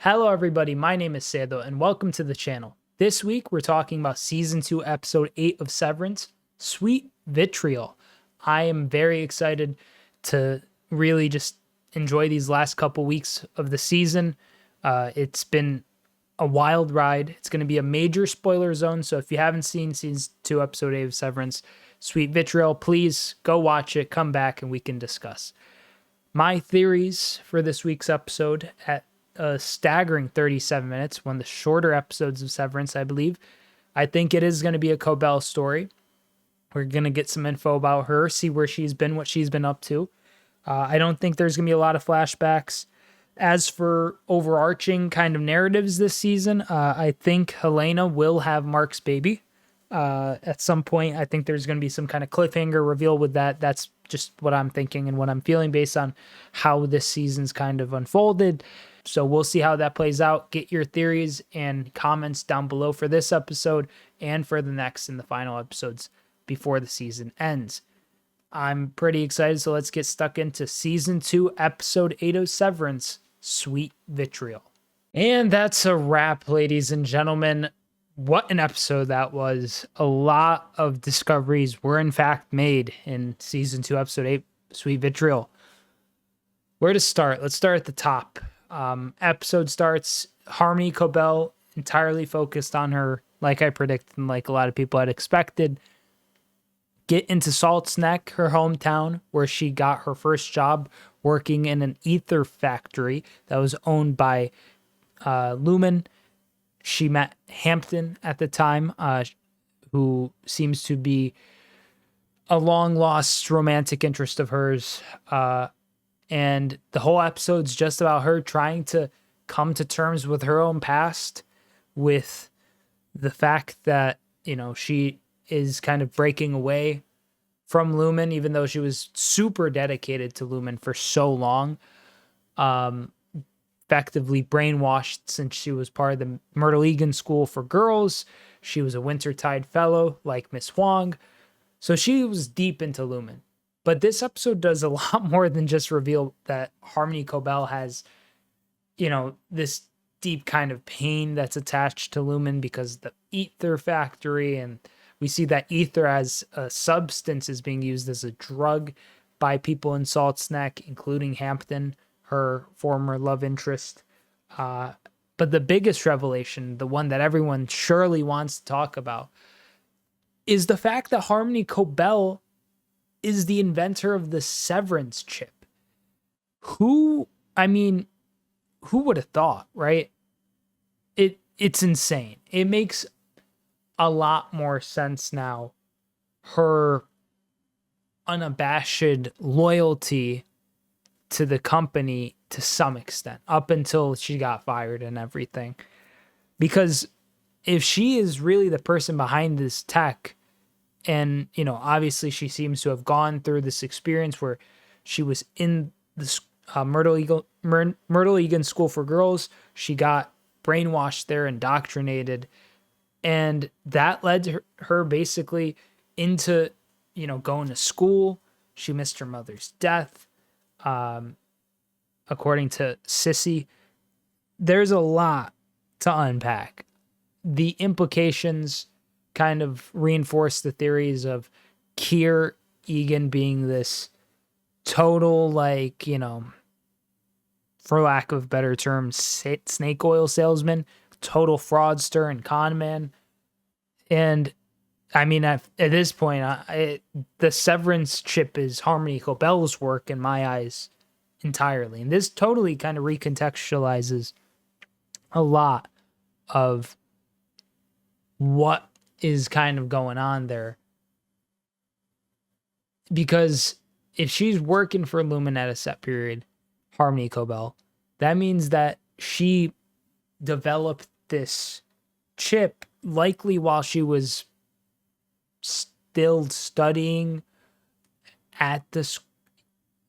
Hello everybody, my name is Sedo and welcome to the channel. This week we're talking about Season 2 Episode 8 of Severance, Sweet Vitriol. I am very excited to really just enjoy these last couple weeks of the season. It's been a wild ride. It's going to be a major spoiler zone, so if you haven't seen Season 2 Episode 8 of Severance, Sweet Vitriol, please go watch it, come back, and we can discuss. My theories for this week's episode at a staggering 37 minutes, one of the shorter episodes of Severance, I believe. I think it is going to be a Cobel story. We're going to get some info about her, see where she's been, what she's been up to. I don't think there's going to be a lot of flashbacks. As for overarching kind of narratives this season, I think Helena will have Mark's baby. At some point, I think there's going to be some kind of cliffhanger reveal with that. That's just what I'm thinking and what I'm feeling based on how this season's kind of unfolded. So we'll see how that plays out. Get your theories and comments down below for this episode and for the next and the final episodes before the season ends. I'm pretty excited, so let's get stuck into Season 2, Episode 8 of Severance, Sweet Vitriol. And that's a wrap, ladies and gentlemen. What an episode that was. A lot of discoveries were in fact made in Season 2, Episode 8, Sweet Vitriol. Where to start? Let's start at the top. Episode starts, Harmony Cobel entirely focused on her, like I predicted and like a lot of people had expected. Get into Salt's Neck, her hometown, where she got her first job working in an ether factory that was owned by Lumon. She met Hampton at the time, who seems to be a long-lost romantic interest of hers. And the whole episode's just about her trying to come to terms with her own past, with the fact that, you know, she is kind of breaking away from Lumon, even though she was super dedicated to Lumon for so long. Effectively brainwashed since she was part of the Myrtle Eagan School for Girls. She was a Wintertide Fellow like Miss Huang. So she was deep into Lumon. But this episode does a lot more than just reveal that Harmony Cobel has, you know, this deep kind of pain that's attached to Lumon because the ether factory, and we see that ether as a substance is being used as a drug by people in Salt's Neck, including Hampton, her former love interest. But the biggest revelation, the one that everyone surely wants to talk about, is the fact that Harmony Cobel is the inventor of the Severance chip. Who would have thought, right? It's insane. It makes a lot more sense now. Her unabashed loyalty to the company to some extent, up until she got fired and everything. Because if she is really the person behind this tech, and, you know, obviously she seems to have gone through this experience where she was in this Myrtle Eagan School for Girls. She got brainwashed there, indoctrinated, and that led to her basically into, you know, going to school. She missed her mother's death, according to Sissy. There's a lot to unpack. The implications kind of reinforce the theories of Kier Eagan being this total, like, you know, for lack of better terms, snake oil salesman, total fraudster and con man. And I mean, at this point, the Severance chip is Harmony Cobel's work in my eyes entirely. And this totally kind of recontextualizes a lot of what is kind of going on there. Because if she's working for Lumon at a set period, Harmony Cobel, that means that she developed this chip likely while she was still studying at the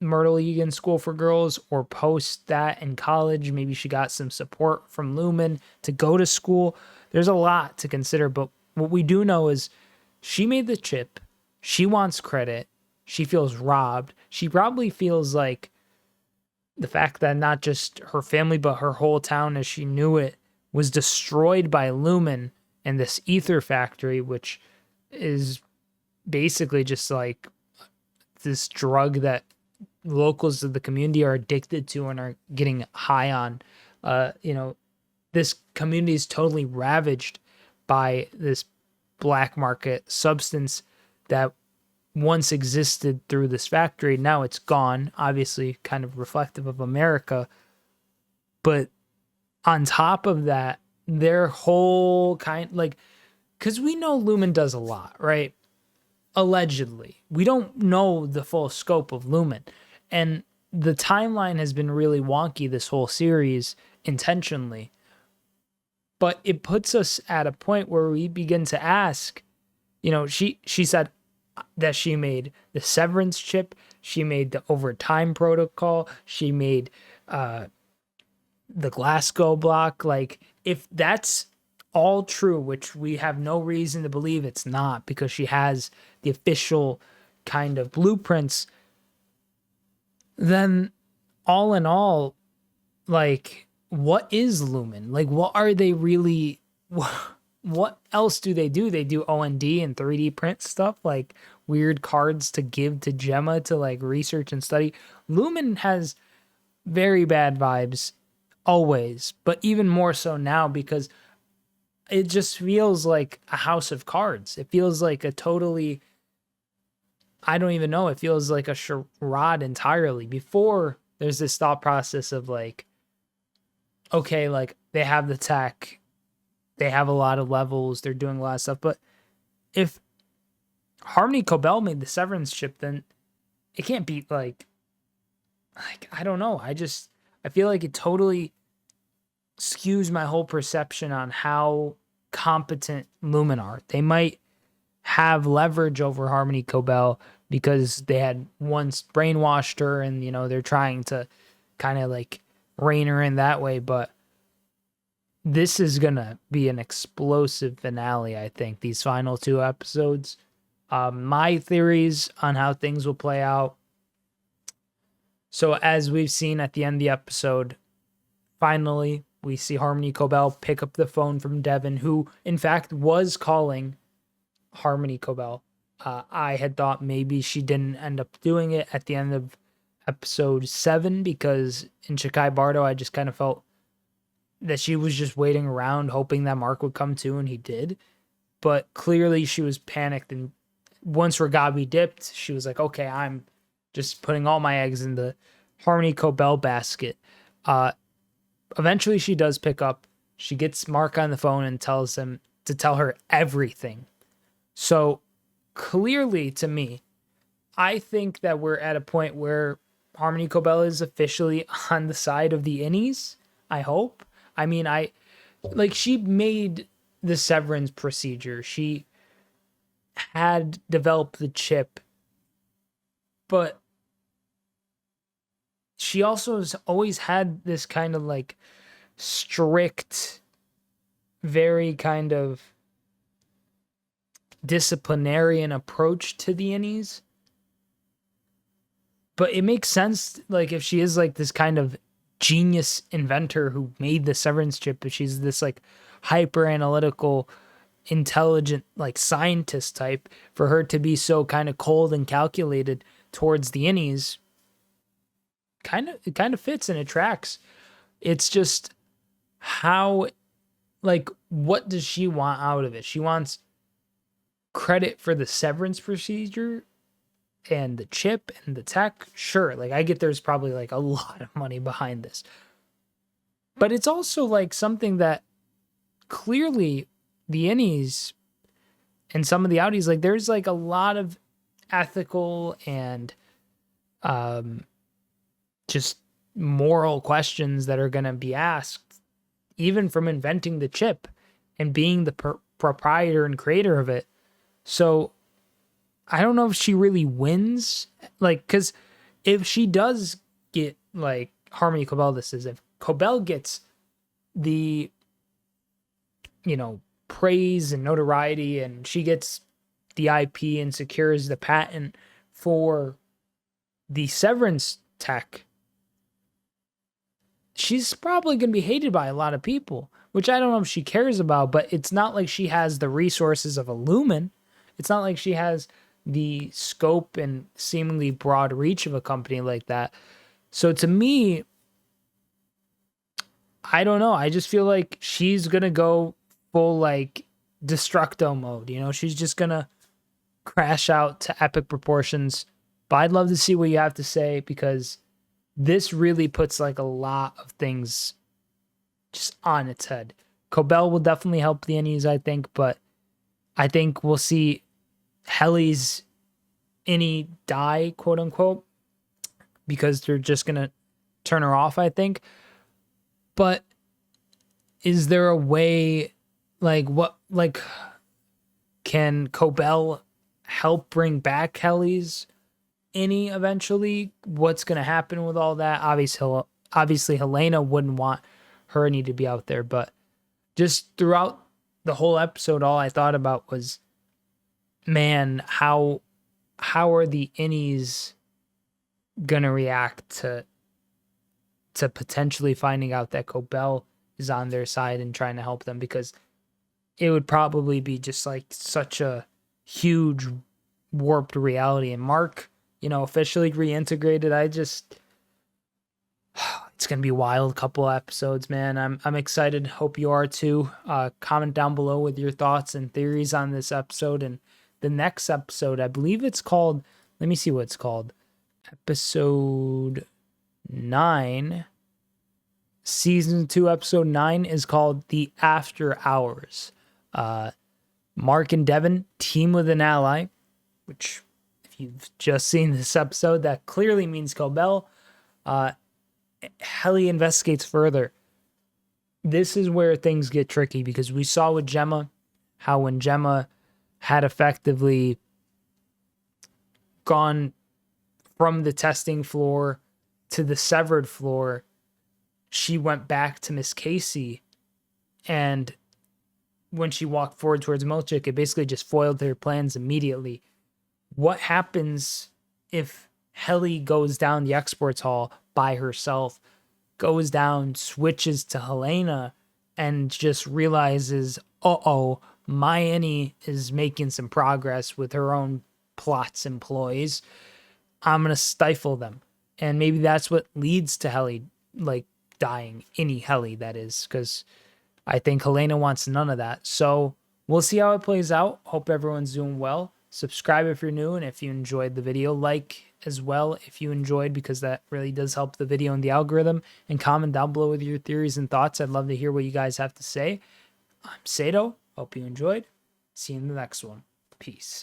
Myrtle Eagan School for Girls, or post that in college. Maybe she got some support from Lumon to go to school. There's a lot to consider, but what we do know is she made the chip. She wants credit. She feels robbed. She probably feels like the fact that not just her family, but her whole town as she knew it was destroyed by lumon and this ether factory, which is basically just like this drug that locals of the community are addicted to and are getting high on. This community is totally ravaged by this black market substance that once existed through this factory. Now it's gone, obviously kind of reflective of America. But on top of that, their whole because we know lumon does a lot, right? Allegedly. We don't know the full scope of lumon. And the timeline has been really wonky this whole series intentionally. But it puts us at a point where we begin to ask, she said that she made the Severance chip, she made the overtime protocol, she made the Glasgow block. Like, if that's all true, which we have no reason to believe it's not, because she has the official kind of blueprints, then all in all, like, what is lumon? Like, what are they really? What else do? They do OND and 3D print stuff, like weird cards to give to Gemma to like research and study. Lumon has very bad vibes always, but even more so now because it just feels like a house of cards. It feels like a totally, I don't even know, it feels like a charade entirely. Before, there's this thought process of like, okay, like they have the tech, they have a lot of levels, they're doing a lot of stuff, but if Harmony Cobel made the Severance chip, then it can't be like I don't know. I feel like it totally skews my whole perception on how competent lumon are. They might have leverage over Harmony Cobel because they had once brainwashed her and, they're trying to kind of like rein her in that way. But this is going to be an explosive finale, I think, these final 2 episodes. My theories on how things will play out. So as we've seen at the end of the episode, finally, we see Harmony Cobel pick up the phone from Devin, who, in fact, was calling Harmony Cobel. I had thought maybe she didn't end up doing it at the end of episode 7 because in Shikai Bardo, I just kind of felt that she was just waiting around hoping that Mark would come to, and he did. But clearly she was panicked, and once Ragabi dipped, she was like, okay, I'm just putting all my eggs in the Harmony Cobel basket. Eventually she does pick up. She gets Mark on the phone and tells him to tell her everything. So clearly, to me, I think that we're at a point where Harmony Cobel is officially on the side of the innies. I hope. I mean, she made the Severance procedure. She had developed the chip, but she also has always had this kind of like strict, very kind of disciplinarian approach to the innies. But it makes sense, like, if she is like this kind of genius inventor who made the Severance chip, if she's this like hyper analytical, intelligent, like scientist type, for her to be so kind of cold and calculated towards the innies, it kind of fits and it tracks. It's just how, like, what does she want out of it? She wants credit for the Severance procedure and the chip and the tech. Sure, like, I get there's probably like a lot of money behind this, but it's also like something that clearly the innies and some of the outies, like, there's like a lot of ethical and just moral questions that are going to be asked, even from inventing the chip and being the proprietor and creator of it. So I don't know if she really wins, like, because if she does get, like, Harmony Cobel, this is if Cobel gets the, praise and notoriety, and she gets the IP and secures the patent for the Severance tech, she's probably going to be hated by a lot of people, which I don't know if she cares about, but it's not like she has the resources of a Lumen. It's not like she has the scope and seemingly broad reach of a company like that. So to me, I don't know. I just feel like she's going to go full like destructo mode. You know, she's just going to crash out to epic proportions. But I'd love to see what you have to say, because this really puts like a lot of things just on its head. Cobel will definitely help the innies, I think, but I think we'll see Helly's innie die, quote unquote, because they're just going to turn her off, I think. But is there a way, like, what, like, can Cobel help bring back Helly's innie eventually? What's going to happen with all that? Obviously, Helena wouldn't want her innie to be out there, but just throughout the whole episode, all I thought about was, man, how are the innies gonna react to potentially finding out that Cobel is on their side and trying to help them? Because it would probably be just like such a huge warped reality. And Mark, you know, officially reintegrated. It's gonna be a wild couple episodes, man. I'm excited. Hope you are too. Comment down below with your thoughts and theories on this episode and the next episode. I believe it's called, let me see what it's called. Episode 9. Season 2, episode 9 is called The After Hours. Mark and Devin team with an ally, which, if you've just seen this episode, that clearly means Cobel. Helly investigates further. This is where things get tricky, because we saw with Gemma how when Gemma had effectively gone from the testing floor to the severed floor, she went back to Miss Casey, and when she walked forward towards Milchick, it basically just foiled her plans immediately. What happens if Helly goes down the exports hall by herself, goes down, switches to Helena, and just realizes, uh-oh, my innie is making some progress with her own plots and ploys. I'm going to stifle them. And maybe that's what leads to Helly, like, dying. Innie Helly, that is, because I think Helena wants none of that. So we'll see how it plays out. Hope everyone's doing well. Subscribe if you're new, and if you enjoyed the video, like as well if you enjoyed, because that really does help the video and the algorithm. And comment down below with your theories and thoughts. I'd love to hear what you guys have to say. I'm Sedo. Hope you enjoyed. See you in the next one. Peace.